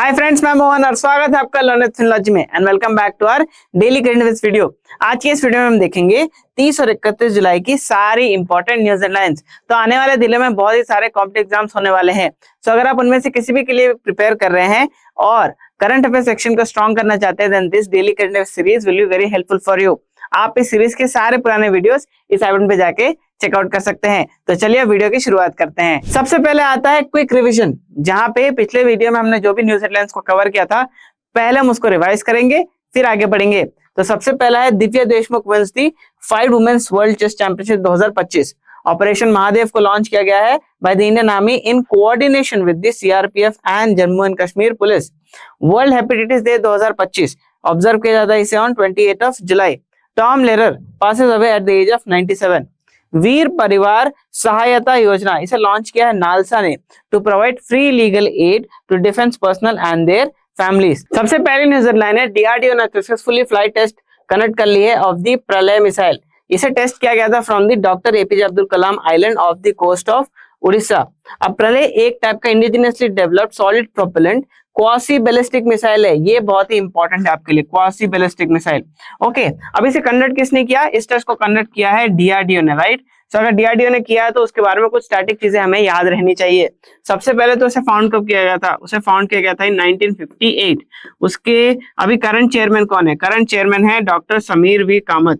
Hi friends, मैं मोहन और स्वागत है आपका लर्न फिनोलॉजी में and welcome back to our daily current affairs video. आज के इस वीडियो में हम देखेंगे 30 और 31 जुलाई की सारी इंपॉर्टेंट न्यूज हेडलाइंस। तो आने वाले दिनों में बहुत ही सारे कॉम्पिटिटिव एग्जाम्स होने वाले हैं। सो अगर आप उनमें से किसी भी के लिए प्रिपेयर कर रहे हैं और करंट अफेयर सेक्शन को स्ट्रॉन्ग करना चाहते हैं, then this daily current affair series will be very helpful for you. आप इस सीरीज के सारे पुराने वीडियोस इस आइकन पे जाके चेकआउट कर सकते हैं। तो चलिए वीडियो की शुरुआत करते हैं। सबसे पहले आता है क्विक रिवीजन, जहां पे पिछले वीडियो में हमने जो भी न्यूज हेडलाइंस को कवर किया था, पहले हम उसको रिवाइज करेंगे, फिर आगे बढ़ेंगे। तो सबसे पहला है Divya Deshmukh wins the 5 women's world chess championship 2025। Operation Mahadev को लॉन्च किया गया है by the Indian army in coordination with the CRPF and Jammu and Kashmir police. World hepatitis day 2025 observe किया जाता है इसे on 28 July. Tom Lehrer passes away at the age of 97। Veer Parivar Sahayata Yojana इसे launch किया है नालसा ने to provide free legal aid to defence personnel and their families. सबसे पहली न्यूज हेडलाइन है डीआरडीओ ने सक्सेसफुली फ्लाइट टेस्ट कंडक्ट कर ली है ऑफ द प्रलय मिसाइल। इसे टेस्ट किया गया था from the doctor APJ Abdul Kalam island off the coast of Orissa. अब प्रलय एक टाइप का indigenously developed solid propellant quasi ballistic missile है। ये बहुत ही इंपॉर्टेंट है आपके लिए, क्वासी बैलिस्टिक मिसाइल। ओके, अब इसे कंडक्ट किसने किया? इस टेस्ट को कंडक्ट किया है डीआरडीओ ने, राइट। सो अगर डीआरडीओ ने किया है तो उसके बारे में कुछ स्टैटिक चीजें हमें याद रहनी चाहिए। सबसे पहले तो उसे फाउंड कब किया गया था? उसे फाउंड किया गया था इन 1958। उसके अभी करंट चेयरमैन कौन है? करंट चेयरमैन है डॉक्टर समीर वी कामत।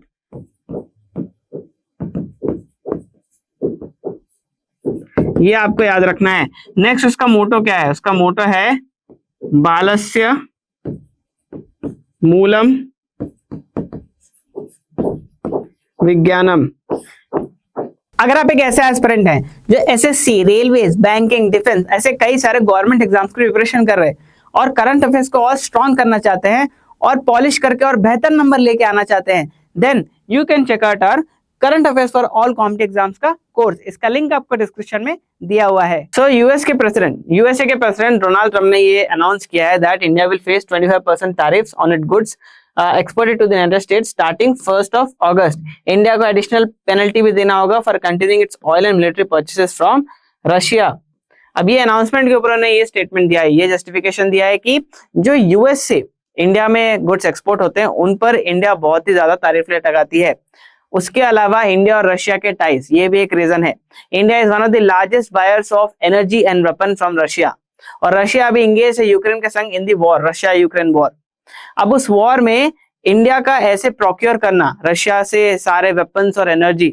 ये आपको याद रखना है। नेक्स्ट उसका मोटो क्या है? उसका मोटो है बालस्य मूलम विज्ञानम। अगर आप एक ऐसे एस्पिरेंट हैं जो एसएससी, रेलवेज, बैंकिंग, डिफेंस ऐसे कई सारे गवर्नमेंट एग्जाम्स की प्रिपरेशन कर रहे हैं और करंट अफेयर्स को और स्ट्रॉन्ग करना चाहते हैं और पॉलिश करके और बेहतर नंबर लेके आना चाहते हैं, then you can check out our current affairs for all competitive exams का कोर्स। इसका लिंक आपको डिस्क्रिप्शन में दिया हुआ है। सो यूएसए के प्रेसिडेंट डोनाल्ड ट्रम्प ने ये अनाउंस किया है that India will face 25% tariffs on it goods exported to the United States starting 1st of August। India को एडिशनल पेनल्टी भी देना होगा for continuing its oil and military purchases from Russia. अब ये अनाउंसमेंट के ऊपर उन्होंने ये स्टेटमेंट दिया है, ये जस्टिफिकेशन दिया है कि जो यूएस से इंडिया में गुड्स एक्सपोर्ट होते हैं उन पर इंडिया बहुत ही ज्यादा टैरिफ रेट लगाती है। उसके अलावा इंडिया और रशिया के टाइज, ये भी एक रीजन है। India is one of the largest buyers of energy and weapon from Russia, और रशिया अभी इंगेज है यूक्रेन के संग in the war, Russia Ukraine war. अब उस वॉर में इंडिया का ऐसे प्रोक्योर करना रशिया से सारे वेपन्स और energy,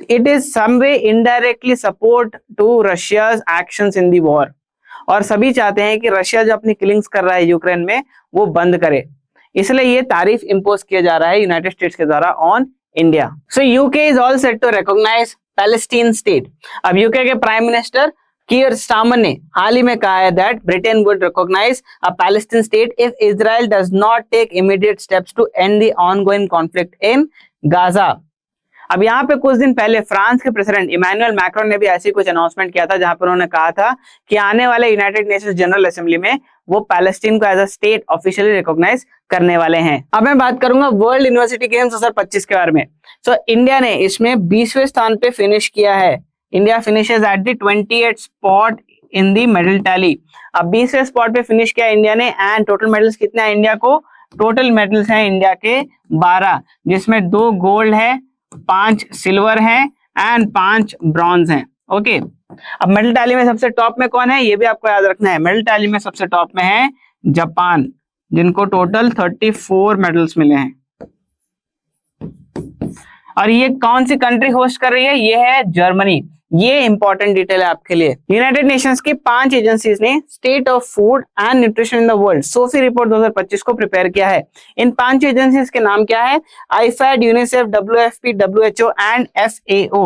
it is some way indirectly support to Russia's actions in the war. और सभी चाहते हैं कि रशिया जो अपनी किलिंग्स कर रहा है यूक्रेन में वो बंद करे, इसलिए ये तारीफ इंपोज किया जा रहा है यूनाइटेड स्टेट्स के द्वारा on India. So UK is all set to recognise Palestine state. अब यूके के प्राइम मिनिस्टर कीयर स्टारमर ने हाल ही में कहा है that Britain would recognise a Palestine state if Israel does not take immediate steps to end the ongoing conflict in Gaza. अब यहाँ पे कुछ दिन पहले फ्रांस के प्रेसिडेंट इमैनुअल मैक्रोन ने भी ऐसी कुछ अनाउंसमेंट किया था, जहां पर उन्होंने कहा था कि आने वाले यूनाइटेड नेशंस जनरल असेंबली में वो पैलेस्टीन को as a state officially recognise करने वाले हैं। अब मैं बात करूंगा वर्ल्ड यूनिवर्सिटी गेम्स 2025 के बारे में। सो इंडिया ने इसमें 20वें स्थान पे फिनिश किया है। India finishes at the 28th spot in the medal tally. अब 20वें स्पॉट पे फिनिश किया इंडिया ने, एंड टोटल मेडल्स कितने हैं इंडिया को? टोटल मेडल्स हैं इंडिया के 12, जिसमें 2 गोल्ड है, 5 सिल्वर है एंड 5 ब्रॉन्ज हैं। ओके, अब मेडल टैली में सबसे टॉप में कौन है ये भी आपको याद रखना है। मेडल टैली में सबसे टॉप में है जापान, जिनको टोटल 34 मेडल्स मिले हैं। और ये कौन सी कंट्री होस्ट कर रही है? ये है जर्मनी। ये इंपॉर्टेंट डिटेल है आपके लिए। यूनाइटेड नेशंस की 5 एजेंसीज ने state of food and nutrition in the world Sophie report 2025 को प्रिपेयर किया है। इन 5 एजेंसीज के नाम क्या है? आईफैड, UNICEF, WFP, WHO and FAO.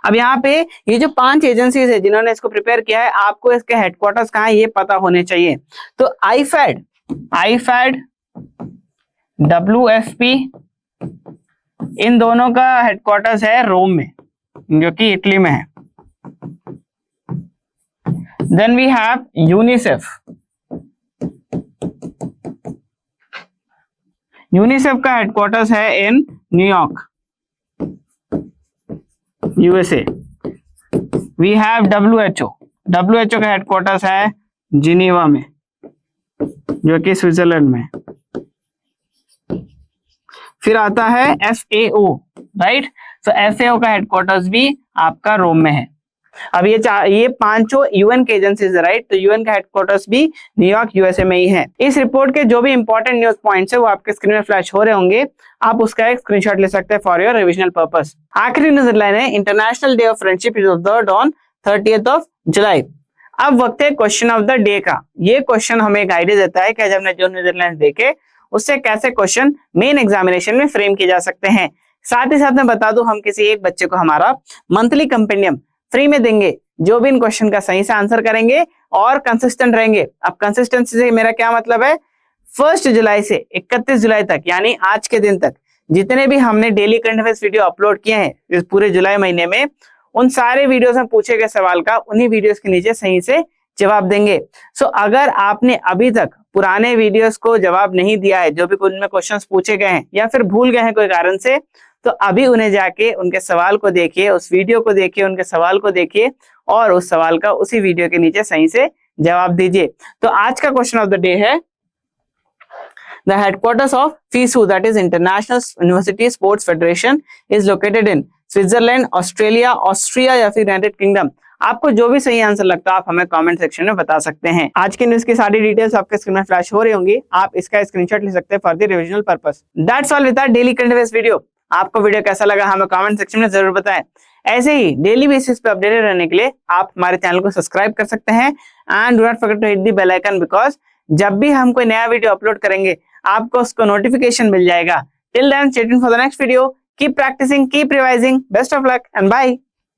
अब यहाँ पे ये जो 5 एजेंसीज है जिन्होंने इसको प्रिपेयर किया है, आपको इसके हेडक्वार्टर्स कहाँ है ये पता होने चाहिए। तो आईफैड, डब्ल्यूएफपी, इन दोनों का हेडक्वार्टर्स है रोम में, जो कि इटली में है। Then we have UNICEF. UNICEF का हेडक्वार्टर्स है in New York, USA. We have WHO. WHO का हेडक्वार्टर्स है जिनीवा में, जो कि स्विट्जरलैंड में। फिर आता है FAO, राइट। तो FAO का हेडक्वार्टर्स भी आपका रोम में है। अब ये पांचों यूएन के एजेंसीज है, राइट। तो यूएन का हेडक्वार्टर्स भी न्यूयॉर्क USA में ही है। इस रिपोर्ट के जो भी इंपॉर्टेंट न्यूज पॉइंट्स है वो आपके स्क्रीन में फ्लैश हो रहे होंगे, आप उसका एक स्क्रीनशॉट ले सकते हैं फॉर योर रिविजनल पर्पस। आखिरी न्यूज हेडलाइन है international day of friendship is observed on 30th of जुलाई। अब वक्त है क्वेश्चन ऑफ द डे का। ये क्वेश्चन हमें एक आइडिया देता है कि जब हमने जो न्यूज हेडलाइंस देखे उससे कैसे क्वेश्चन मेन एग्जामिनेशन में फ्रेम किए जा सकते हैं। साथ ही साथ मैं बता दूं, हम किसी एक बच्चे को हमारा मंथली कंपेंडियम फ्री में देंगे, जो भी इन क्वेश्चन का सही से आंसर करेंगे और कंसिस्टेंट रहेंगे। अब कंसिस्टेंसी से मेरा क्या मतलब है, 1 जुलाई से 31 जुलाई तक, यानी आज के दिन तक जितने भी हमने daily current affairs video upload किए हैं इस पूरे जुलाई महीने में, उन सारे वीडियोस में पूछे गए सवाल का उन्हीं वीडियोस के नीचे सही से जवाब देंगे। सो अगर आपने अभी तक पुराने वीडियोस को जवाब नहीं दिया है, जो भी उनमें क्वेश्चंस पूछे गए हैं या फिर भूल गए हैं कोई कारण से, तो अभी उन्हें जाके उनके सवाल को देखिए, उस वीडियो को देखिए, उनके सवाल को देखिए और उस सवाल का उसी वीडियो के नीचे सही से जवाब दीजिए। तो आज का क्वेश्चन ऑफ द डे है, The headquarters of FISU, that is International University Sports Federation, is located in Switzerland, Australia, Austria या फिर यूनाइटेड किंगडम। आपको जो भी सही आंसर लगता है आप हमें कमेंट सेक्शन में बता सकते हैं। आज के न्यूज की सारी डिटेल्स आपके स्क्रीन में फ्लैश हो रही होंगी, आप इसका स्क्रीनशॉट ले सकते हैं for the revisional purpose. That's all with our daily current affairs video. आपको वीडियो कैसा लगा हमें कमेंट सेक्शन में जरूर बताएं। ऐसे ही डेली बेसिस पे अपडेटेड रहने के लिए आप हमारे चैनल को सब्सक्राइब कर सकते हैं and do not forget to hit the bell icon, because जब भी हम कोई नया वीडियो अपलोड करेंगे आपको उसको नोटिफिकेशन मिल जाएगा। Till then, stay tuned for the next video. Keep practising, keep revising, best of luck and bye.